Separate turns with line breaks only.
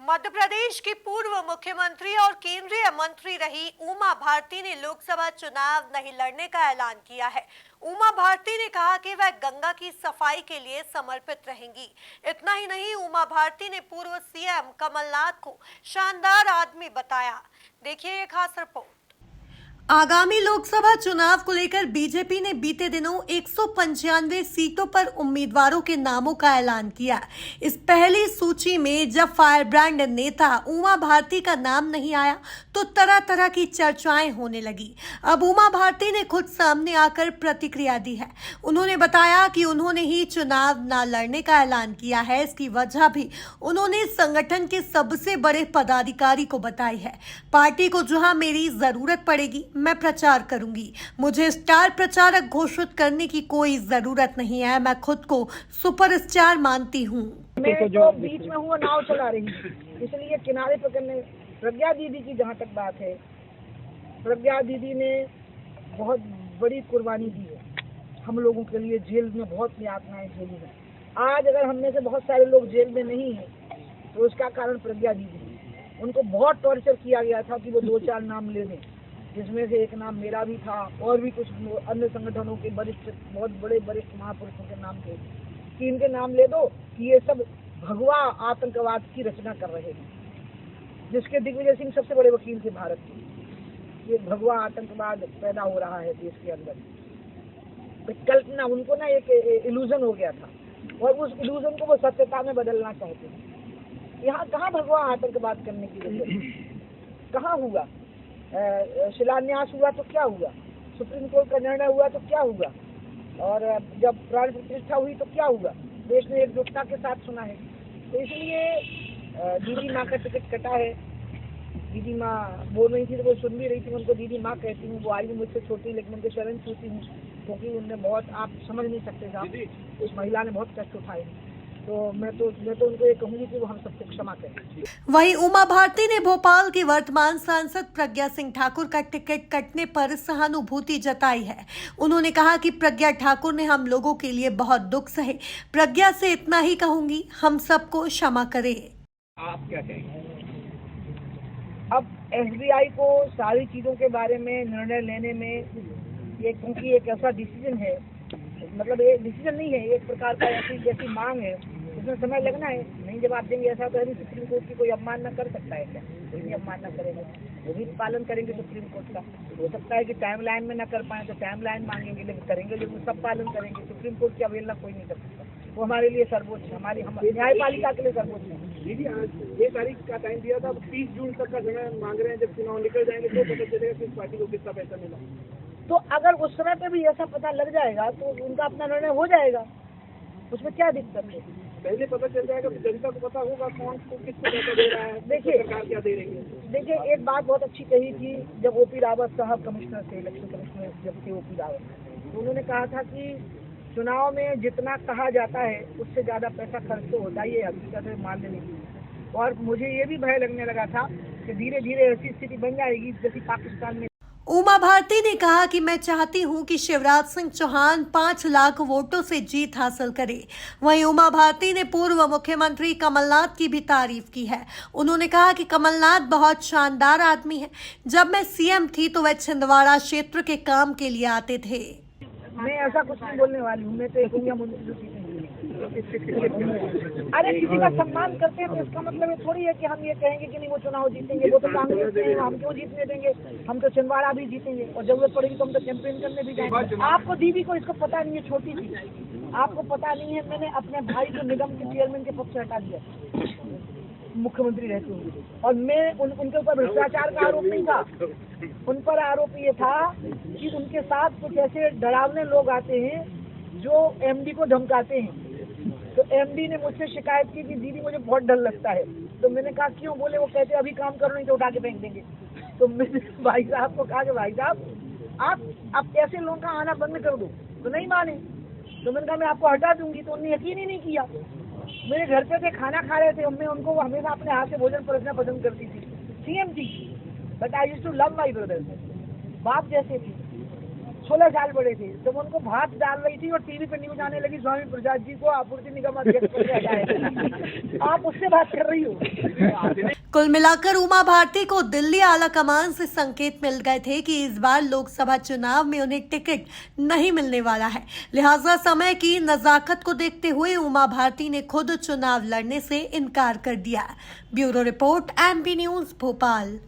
मध्य प्रदेश की पूर्व मुख्यमंत्री और केंद्रीय मंत्री रही उमा भारती ने लोकसभा चुनाव नहीं लड़ने का ऐलान किया है। उमा भारती ने कहा कि वह गंगा की सफाई के लिए समर्पित रहेंगी। इतना ही नहीं, उमा भारती ने पूर्व सीएम कमलनाथ को शानदार आदमी बताया। देखिए ये खास रिपोर्ट। आगामी लोकसभा चुनाव को लेकर बीजेपी ने बीते दिनों 195 सीटों पर उम्मीदवारों के नामों का ऐलान किया। इस पहली सूची में जब फायरब्रांड नेता उमा भारती का नाम नहीं आया तो तरह तरह की चर्चाएं होने लगी। अब उमा भारती ने खुद सामने आकर प्रतिक्रिया दी है। उन्होंने बताया कि उन्होंने ही चुनाव न लड़ने का ऐलान किया है। इसकी वजह भी उन्होंने संगठन के सबसे बड़े पदाधिकारी को बताई है। पार्टी को जहां मेरी जरूरत पड़ेगी मैं प्रचार करूंगी। मुझे स्टार प्रचारक घोषित करने की कोई जरूरत नहीं है। मैं खुद को सुपरस्टार मानती हूँ।
मैं तो बीच में हूँ, नाव चला रही हूँ, इसलिए किनारे पकड़ने। प्रज्ञा दीदी की जहाँ तक बात है, प्रज्ञा दीदी ने बहुत बड़ी कुर्बानी दी है हम लोगों के लिए। जेल में बहुत यातनाएं झेली है। आज अगर हम में से बहुत सारे लोग जेल में नहीं है तो उसका कारण प्रज्ञा दीदी है। उनको बहुत टॉर्चर किया गया था कि वो 2-4 नाम ले लें, जिसमें से एक नाम मेरा भी था और भी कुछ अन्य संगठनों के वरिष्ठ, बहुत बड़े वरिष्ठ महापुरुषों के नाम थे कि इनके नाम ले दो कि ये सब भगवा आतंकवाद की रचना कर रहे हैं, जिसके दिग्विजय सिंह सबसे बड़े वकील थे भारत के। ये भगवा आतंकवाद पैदा हो रहा है देश के अंदर। कल्पना, उनको ना एक इल्यूजन हो गया था और उस इल्यूजन को वो सत्यता में बदलना चाहते हैं। यहाँ कहाँ भगवा आतंकवाद करने की जरूरत, कहाँ हुआ? शिलान्यास हुआ तो क्या हुआ? सुप्रीम कोर्ट का निर्णय हुआ तो क्या हुआ? और जब प्राण प्रतिष्ठा हुई तो क्या हुआ? देश ने एकजुटता के साथ सुना है। तो इसलिए दीदी माँ का टिकट कटा है। दीदी माँ बोल रही थी तो वो सुन भी रही थी। उनको दीदी माँ कहती हूँ। वो आयु मुझसे छोटी, लेकिन उनके शरण छूती हूँ क्योंकि उनने बहुत, आप समझ नहीं सकते साहब, उस महिला ने बहुत कष्ट उठाए। तो मैं तो उनको ये कहूंगी कि वो हम सबको क्षमा करें।
वहीं उमा भारती ने भोपाल की वर्तमान सांसद प्रज्ञा सिंह ठाकुर का टिकट कटने पर सहानुभूति जताई है। उन्होंने कहा कि प्रज्ञा ठाकुर ने हम लोगों के लिए बहुत दुख सहे। प्रज्ञा से इतना ही कहूंगी, हम सबको क्षमा करें।
आप क्या कहेंगे? अब एसबीआई को सारी चीजों के बारे में निर्णय लेने में ये, क्योंकि एक ऐसा डिसीजन है, मतलब ये डिसीजन नहीं है, एक प्रकार का ऐसी जैसी मांग है, उसमें समय लगना है। नहीं जवाब देंगे ऐसा तो सुप्रीम कोर्ट की कोई अपमान न कर सकता है क्या? कोई भी अपमान न करेंगे, वो भी पालन करेंगे सुप्रीम कोर्ट का। हो सकता है कि टाइम लाइन में न कर पाए तो टाइम लाइन मांगेंगे, लेकिन करेंगे, लेकिन सब पालन करेंगे। सुप्रीम कोर्ट की अवहेलना कोई नहीं कर सकता। वो हमारे लिए सर्वोच्च है, हमारी न्यायपालिका के लिए सर्वोच्च है।
दीदी, आज 1 तारीख का टाइम दिया था, 30 जून तक का समय मांग रहे हैं। जब चुनाव निकल जाएंगे तो पता चलेगा किस पार्टी को कितना पैसा मिला।
तो अगर उस समय पे भी ऐसा पता लग जाएगा तो उनका अपना निर्णय हो जाएगा, उसमें क्या दिक्कत है?
पहले पता चल जाएगा तो जनता को पता होगा कौन को किसको पैसा दे रहा है,
देखिए
सरकार क्या दे रही है।
देखिए, एक बात बहुत अच्छी कही थी जब ओपी रावत साहब कमिश्नर थे, इलेक्शन कमिश्नर जब थे ओपी रावत, तो उन्होंने कहा था कि चुनाव में जितना कहा जाता है उससे ज्यादा पैसा खर्च तो होता ही है, हकीकत है, मान लेने की। और मुझे ये भी भय लगने लगा था कि धीरे धीरे ऐसी स्थिति बन जाएगी जैसी पाकिस्तान में।
उमा भारती ने कहा कि मैं चाहती हूं कि शिवराज सिंह चौहान 5 लाख वोटों से जीत हासिल करे। वहीं उमा भारती ने पूर्व मुख्यमंत्री कमलनाथ की भी तारीफ की है। उन्होंने कहा कि कमलनाथ बहुत शानदार आदमी है। जब मैं सीएम थी तो वह छिंदवाड़ा क्षेत्र के काम के लिए आते थे।
मैं ऐसा कुछ नहीं बोलने वाली हूँ। मैं तो एक अरे किसी का सम्मान करते हैं तो इसका मतलब ये थोड़ी है कि हम ये कहेंगे कि नहीं वो चुनाव जीतेंगे, वो तो कांग्रेस से, हम क्यों जीतने देंगे? हम तो छिंदवाड़ा भी जीतेंगे और जरूरत पड़ेगी तो हम तो कैंपेन करने भी जाएंगे। आपको दीदी को इसको पता नहीं है, छोटी सी, आपको पता नहीं है, मैंने अपने भाई को निगम के चेयरमैन के पद से हटा दिया मुख्यमंत्री रहते हुए, और मैं उनके ऊपर भ्रष्टाचार का आरोप नहीं था। उन पर आरोप ये था कि उनके साथ कुछ ऐसे डरावने लोग आते हैं जो एमडी को धमकाते हैं। तो एमडी ने मुझसे शिकायत की कि दीदी मुझे बहुत डर लगता है। तो मैंने कहा क्यों? बोले वो कहते अभी काम करो नहीं तो उठा के फेंक देंगे। तो मैंने भाई साहब को कहा कि भाई साहब आप ऐसे लोगों का आना बंद कर दो। तो नहीं माने। तो मैंने कहा मैं आपको हटा दूंगी। तो उन्होंने यकीन ही नहीं किया। मेरे घर पे थे, खाना खा रहे थे, मैं उनको हमेशा अपने हाथ से भोजन परोसना पसंद करती थी। सीएम थी, but I used to love my brother, बाप जैसे थे। 16 साल बड़े थे जब उनको भात डाल रही थी और टीवी पे न्यूज आने लगी स्वामी प्रसाद जी को आपूर्ति निगम अध्यक्ष पद पर हटाया। आप उससे बात कर रही हो।
कुल मिलाकर उमा भारती को दिल्ली आला कमान से संकेत मिल गए थे कि इस बार लोकसभा चुनाव में उन्हें टिकट नहीं मिलने वाला है, लिहाजा समय की नजाकत को देखते हुए उमा भारती ने खुद चुनाव लड़ने से इनकार कर दिया। Bureau report, MP news, Bhopal.